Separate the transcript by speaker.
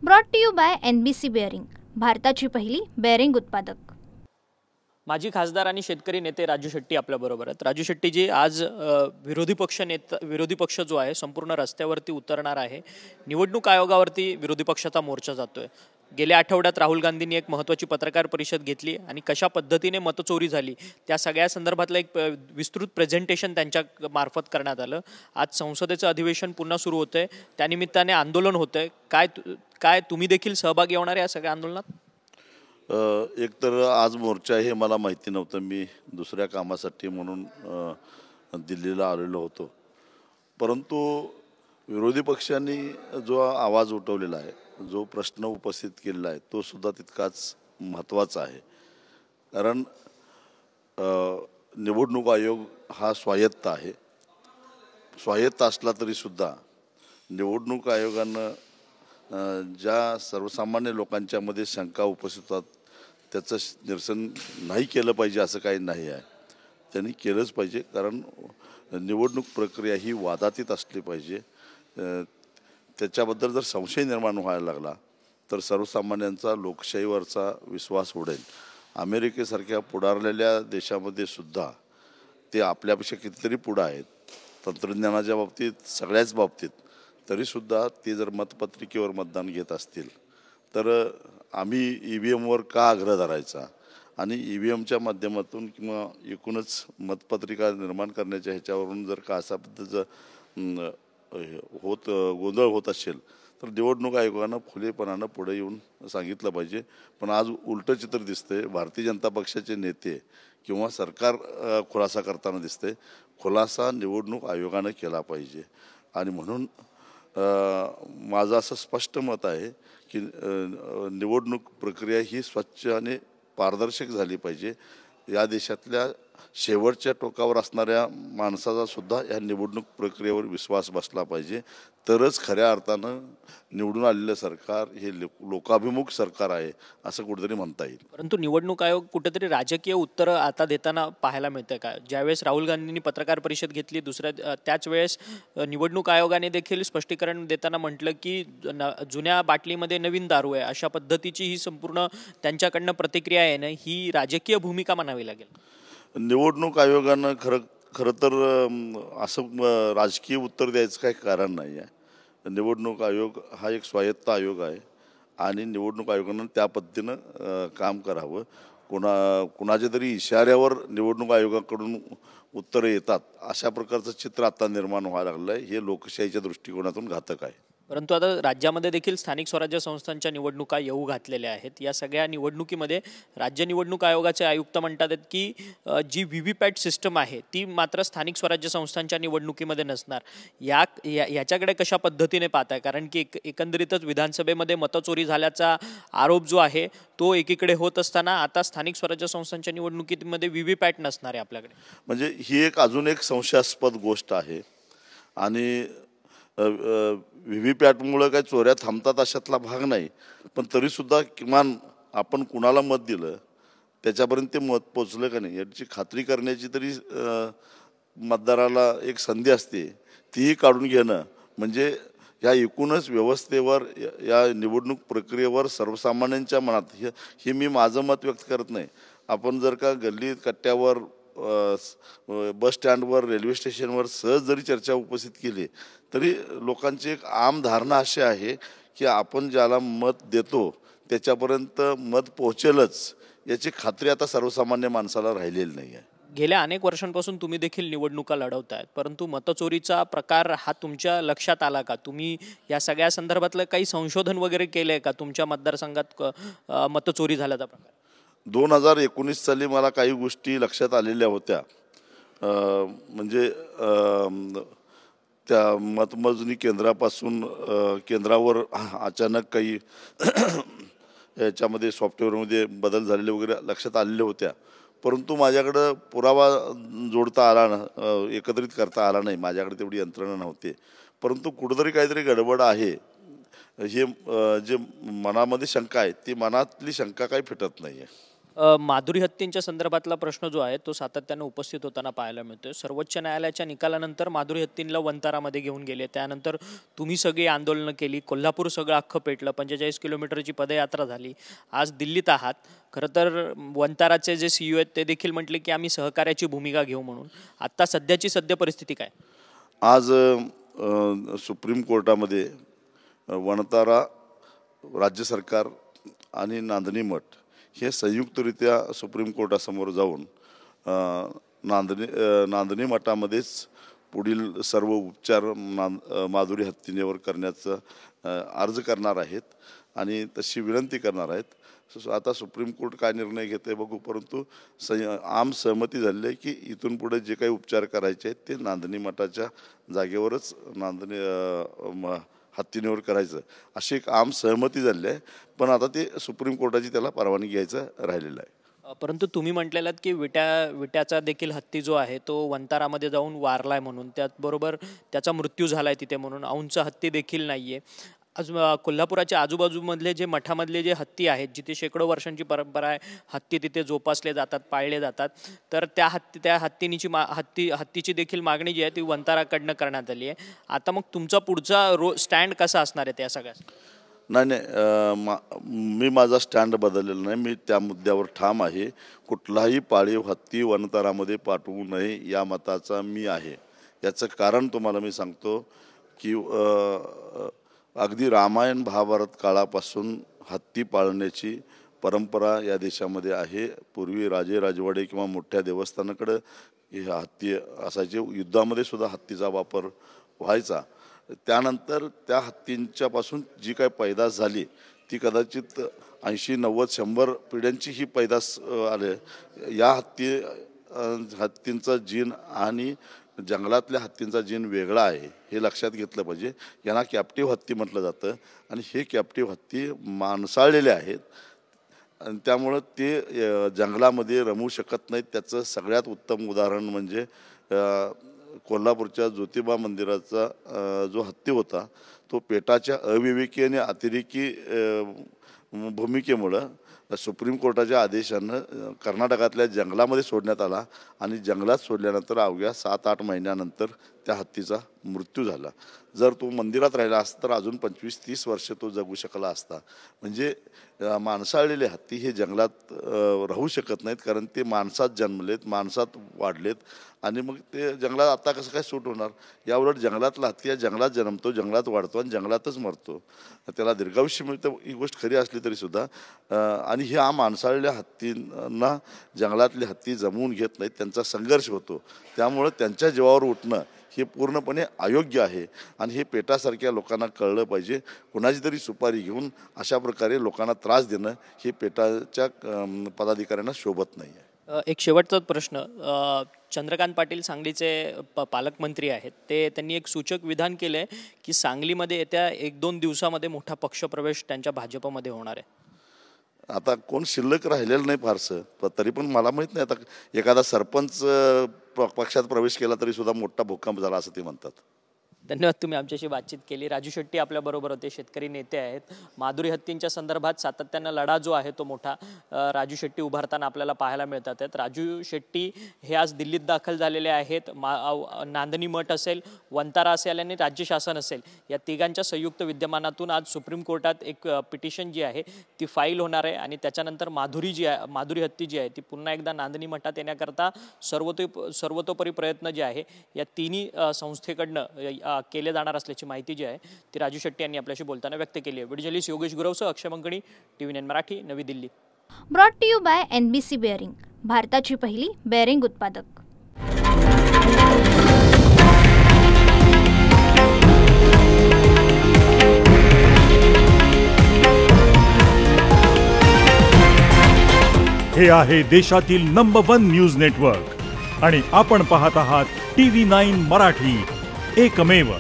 Speaker 1: Brought to you by NBC bearing, भारताची पहिली bearing उत्पादक।
Speaker 2: माजी खासदार आणि शेतकरी नेते राजू शेट्टी आपल्याबरोबर आहेत। राजू शेट्टीजी, आज विरोधी पक्ष जो आहे संपूर्ण रस्त्यावरती उतरणार आहे। निवडणूक आयोगावरती विरोधी पक्षाचा मोर्चा जातोय। गेल्या आठवड्यात राहुल गांधींनी एक महत्त्वाची पत्रकार परिषद घेतली आणि कशा पद्धतीने मतचोरी झाली त्या सगळ्या संदर्भातलं एक विस्तृत प्रेझेंटेशन त्यांच्या मार्फत करण्यात आलं। आज संसदेचं अधिवेशन पुन्हा सुरू होतंय, त्यानिमित्ताने आंदोलन होतंय। काय तुम्ही देखील सहभागी होणार आहे या सगळ्या आंदोलनात?
Speaker 3: एक तर आज मोर्चा हे मला माहिती नव्हतं। मी दुसऱ्या कामासाठी म्हणून दिल्लीला आलेलो होतो, परंतु विरोधी पक्षांनी जो आवाज उठवलेला आहे, जो प्रश्न उपस्थित केलेला आहे, तो सुद्धा तितकाच महत्त्वाचा आहे। कारण निवडणूक आयोग हा स्वायत्त आहे। स्वायत्त असला तरीसुद्धा निवडणूक आयोगानं ज्या सर्वसामान्य लोकांच्या मध्ये शंका उपस्थित होतात त्याचं निरसन नाही केलं पाहिजे असं काही नाही आहे। त्यांनी केलंच पाहिजे, कारण निवडणूक प्रक्रिया ही वादातीत असली पाहिजे। त्याच्याबद्दल जर संशय निर्माण व्हायला लागला तर सर्वसामान्यांचा लोकशाहीवरचा विश्वास उडेल। अमेरिकेसारख्या पुढारलेल्या देशामध्ये सुद्धा ते आपल्यापेक्षा कितीतरी पुढे आहेत तंत्रज्ञानाच्या बाबतीत, सगळ्याच बाबतीत, तरीसुद्धा ते जर मतपत्रिकेवर मतदान घेत असतील तर आम्ही EVMवर का आग्रह धरायचा आणि EVMच्या माध्यमातून किंवा एकूणच मतपत्रिका निर्माण करण्याच्या ह्याच्यावरून जर का असा पद्धतीचं गोंधळ होत असेल तर निवडणूक आयोगानं खुलेपणानं पुढे येऊन सांगितलं पाहिजे। पण आज उलटं चित्र दिसतंय। भारतीय जनता पक्षाचे नेते किंवा सरकार खुलासा करताना दिसते। खुलासा निवडणूक आयोगानं केला पाहिजे आणि म्हणून माझं असं स्पष्ट मत आहे की निवडणूक प्रक्रिया ही स्वच्छ आणि पारदर्शक झाली पाहिजे। या देशातल्या शेवटच्या टोकावर असणाऱ्या माणसाचा सुद्धा या निवडणूक प्रक्रियेवर विश्वास बसला पाहिजे, तरच खऱ्या अर्थानं निवडून आलेलं सरकार हे लोकाभिमुख सरकार आहे असं कुठेतरी म्हणता येईल।
Speaker 2: परंतु निवडणूक आयोग कुठेतरी राजकीय उत्तर आता देताना पाहायला मिळतं का? ज्यावेळेस राहुल गांधींनी पत्रकार परिषद घेतली, त्याच वेळेस निवडणूक आयोगाने देखील स्पष्टीकरण देताना म्हटलं की जुन्या बाटलीमध्ये नवीन दारू आहे, अशा पद्धतीची ही संपूर्ण त्यांच्याकडनं प्रतिक्रिया आहे ना, ही राजकीय भूमिका म्हणावी लागेल।
Speaker 3: निवडणूक आयोगानं खरं तर असं राजकीय उत्तर द्यायचं काही कारण नाही आहे। निवडणूक आयोग हा एक स्वायत्त आयोग आहे आणि निवडणूक आयोगानं त्या पद्धतीनं काम करावं। कुणाच्या तरी इशाऱ्यावर निवडणूक आयोगाकडून उत्तरं येतात अशा प्रकारचं चित्र आता निर्माण व्हायला लागलं आहे। हे लोकशाहीच्या दृष्टिकोनातून घातक आहे।
Speaker 2: परंतु आता राज्यामध्ये देखील स्थानिक स्वराज्य संस्थांच्या निवडणुका येऊ घातलेल्या आहेत। या सगळ्या निवडणुकीमध्ये राज्य निवडणूक आयोगाचे आयुक्त म्हणतात की जी VVPAT सिस्टम आहे ती मात्र स्थानिक स्वराज्य संस्थांच्या निवडणुकीमध्ये नसणार। याच्याकडे कशा पद्धतीने पाहताय? कारण की एकंदरीतच विधानसभेमध्ये मतचोरी झाल्याचा आरोप जो आहे तो एकीकडे होत असताना आता स्थानिक स्वराज्य संस्थांच्या निवडणुकीमध्ये VVPAT नसणार आहे आपल्याकडे।
Speaker 3: म्हणजे ही अजून एक संशयास्पद गोष्ट आहे आणि VVPATमुळे काही चोऱ्या थांबतात अशातला भाग नाही, पण तरीसुद्धा किमान आपण कुणाला मत दिलं त्याच्यापर्यंत ते मत पोचलं का नाही याची खात्री करण्याची तरी मतदाराला एक संधी असते, तीही काढून घेणं म्हणजे ह्या एकूणच व्यवस्थेवर, या निवडणूक प्रक्रियेवर सर्वसामान्यांच्या मनात हे मी माझं मत व्यक्त करत नाही। आपण जर का गल्ली कट्ट्यावर, बस स्टँडवर, रेल्वे स्टेशनवर सहज जरी चर्चा उपस्थित केली तरी लोकांची एक आम धारणा अशी आहे की आपण ज्याला मत देतो त्याच्यापर्यंत मत पोहोचेलच याची खात्री आता सर्वसामान्य माणसाला राहिलेली नाही आहे।
Speaker 2: गेल्या अनेक वर्षांपासून तुम्ही देखील निवडणुका लढवतायत, परंतु मतचोरीचा प्रकार हा तुमच्या लक्षात आला का? तुम्ही या सगळ्या संदर्भातलं काही संशोधन वगैरे केलंय का? तुमच्या मतदारसंघात मतचोरी झाल्याचा प्रकार
Speaker 3: 2019 साली मला काही गोष्टी लक्षात आलेल्या होत्या। म्हणजे त्या मतमोजणी केंद्रापासून केंद्रावर अचानक काही याच्यामध्ये सॉफ्टवेअरमध्ये बदल झालेले वगैरे लक्षात आलेल्या होत्या, परंतु माझ्याकडं पुरावा जोडता आला ना, एकत्रित करता आला नाही, माझ्याकडे तेवढी यंत्रणा नव्हती। परंतु कुठेतरी काहीतरी गडबड आहे हे जे मनामध्ये शंका आहे ती मनातली शंका काही फिटत नाही आहे।
Speaker 2: माधुरी हत्तींच्या संदर्भातला प्रश्न जो आहे तो सातत्यानं उपस्थित होताना पाहायला मिळतोय. सर्वोच्च न्यायालयाच्या निकालानंतर माधुरी हत्तींना वंतारामध्ये घेऊन गेले, त्यानंतर तुम्ही सगळी आंदोलनं केली, कोल्हापूर सगळं अख्खं पेटलं, 45 किलोमीटरची पदयात्रा झाली, आज दिल्लीत आहात. खरं तर वंताराचे जे CEO आहेत ते देखील म्हटले की आम्ही सहकार्याची भूमिका घेऊ म्हणून. आत्ता सध्याची परिस्थिती काय?
Speaker 3: आज सुप्रीम कोर्टामध्ये वंतारा, राज्य सरकार आणि नांदणी मठ हे संयुक्तरित्या सुप्रीम कोर्टासमोर जाऊन नांदणी मठामध्येच पुढील सर्व उपचार माधुरी हत्तींवर करण्याचा अर्ज करणार आहेत आणि तशी विनंती करणार आहेत. आता सुप्रीम कोर्ट काय निर्णय घेते बघू, परंतु आम सहमती झाली आहे की इथून पुढे जे काही उपचार करायचे आहेत ते नांदणी मठाच्या जागेवरच हत्तींवर करायचं अशी एक आम सहमती झाली आहे. पण आता ते सुप्रीम कोर्टाची त्याला परवानगी घ्यायचं राहिलेलं आहे.
Speaker 2: परंतु तुम्ही म्हटलेलात की विट्याचा देखील हत्ती जो आहे तो वंतारामध्ये जाऊन वारलाय म्हणून, त्याचबरोबर त्याचा मृत्यू झालाय तिथे म्हणून. औंधचा हत्ती देखील नाहीये. आज कोल्हापुराच्या आजूबाजूमधले जे मठामधले जे हत्ती आहेत, जिथे शेकडो वर्षांची परंपरा आहे, हत्ती तिथे जोपासले जातात, पाळले जातात, तर त्या हत्तीची देखील मागणी जी आहे ती वंताराकडनं करण्यात आली आहे. आता मग तुमचा पुढचा स्टँड कसा असणार आहे त्या सगळ्या?
Speaker 3: नाही, मी माझा स्टँड बदललेला नाही. मी त्या मुद्द्यावर ठाम आहे. कुठलाही पाळीव हत्ती वनतारामध्ये पाठवू नये या मताचा मी आहे. याचं कारण तुम्हाला मी सांगतो की अगदी रामायण महाभारत काळापासून हत्ती पाळण्याची परंपरा या देशामध्ये आहे. पूर्वी राजे राजवाडे किंवा मोठ्या देवस्थानाकडे हे हत्ती असायचे. युद्धामध्ये सुद्धा हत्तीचा वापर व्हायचा. त्यानंतर त्या हत्तींच्यापासून जी काय पैदास झाली ती कदाचित 80, 90, 100 पिढ्यांची ही पैदास आले. या हत्तींचा जीन आणि जंगलातल्या हत्तींचा जीन वेगळा आहे हे लक्षात घेतलं पाहिजे. यांना कॅप्टिव्ह हत्ती म्हटलं जातं आणि हे कॅप्टिव्ह हत्ती माणसाळलेले आहेत आणि त्यामुळं ते जंगलामध्ये रमू शकत नाहीत. त्याचं सगळ्यात उत्तम उदाहरण म्हणजे कोल्हापूरच्या ज्योतिबा मंदिराचा जो हत्ती होता तो पेटाच्या अविवेकी आणि अतिरेकी भूमिकेमुळं सुप्रीम कोर्टाच्या आदेशानं कर्नाटकातल्या जंगलामध्ये सोडण्यात आला आणि जंगलात सोडल्यानंतर अवघ्या 7-8 महिन्यानंतर त्या हत्तीचा मृत्यू झाला. जर तो मंदिरात राहिला असता तर अजून 25-30 वर्ष तो जगू शकला असता. म्हणजे माणसाळलेले हत्ती हे जंगलात राहू शकत नाहीत, कारण ते माणसात जन्मलेत, माणसात वाढलेत आणि मग ते जंगलात आता कसं काय सूट होणार. याउलट जंगलातला हत्ती जंगलात जन्मतो, जंगलात वाढतो आणि जंगलातच मरतो. त्याला दीर्घायुष्य मिळतं ही गोष्ट खरी असली तरीसुद्धा आणि ह्या माणसाळलेल्या हत्तींना जंगलातले हत्ती जमवून घेत नाहीत, त्यांचा संघर्ष होतो. त्यामुळं त्यांच्या जीवावर उठणं हे पूर्णपणे अयोग्य आहे आणि हे पेटासारख्या लोकांना कळलं पाहिजे. कुणाची तरी सुपारी घेऊन अशा प्रकारे लोकांना त्रास देणं हे पेटाच्या पदाधिकाऱ्यांना शोभत नाही आहे.
Speaker 2: एक शेवटचा प्रश्न, चंद्रकांत पाटील सांगलीचे पालकमंत्री आहेत, त्यांनी एक सूचक विधान केलं आहे की सांगलीमध्ये येत्या 1-2 दिवसामध्ये मोठा पक्षप्रवेश त्यांच्या भाजपमध्ये होणार आहे.
Speaker 3: आता कोण शिल्लक राहिलेलं नाही फारसं, तरी पण मला माहीत नाही. आता एखादा सरपंच पक्षात प्रवेश केला तरी सुद्धा मोठा भूकंप झाला असं ते म्हणतात.
Speaker 2: धन्यवाद, तुम्ही आमच्याशी बातचीत केली. राजू शेट्टी आपल्याबरोबर होते, शेतकरी नेते आहेत. माधुरी हत्तींच्या संदर्भात सातत्यानं लढा जो आहे तो मोठा राजू शेट्टी उभारताना आपल्याला पाहायला मिळतात आहेत. राजू शेट्टी हे आज दिल्लीत दाखल झालेले आहेत. नांदणी मठ असेल, वंतारा असेल आणि राज्य शासन असेल, या तिघांच्या संयुक्त विद्यमानातून आज सुप्रीम कोर्टात एक पिटिशन जी आहे ती फाईल होणार आहे आणि त्याच्यानंतर माधुरी हत्ती जी आहे ती पुन्हा एकदा नांदणी मठात येण्याकरता सर्वतोपरी प्रयत्न जे आहे या तिन्ही संस्थेकडनं केले जाणार असल्याची माहिती जी आहे ती राजू शेट्टी यांनी आपल्याशी बोलताना व्यक्त केली आहे. व्हिडिओ जर्नलिस्ट योगेश गुरवसह Akshay Mankani, TV9 Marathi, Navi Delhi.
Speaker 1: Brought to you by NBC bearing, भारताची पहिली बेअरिंग उत्पादक.
Speaker 4: हे आहे देशातील नंबर 1 न्यूज नेटवर्क आणि आपण पाहत आहात TV9 मराठी, एकमेव.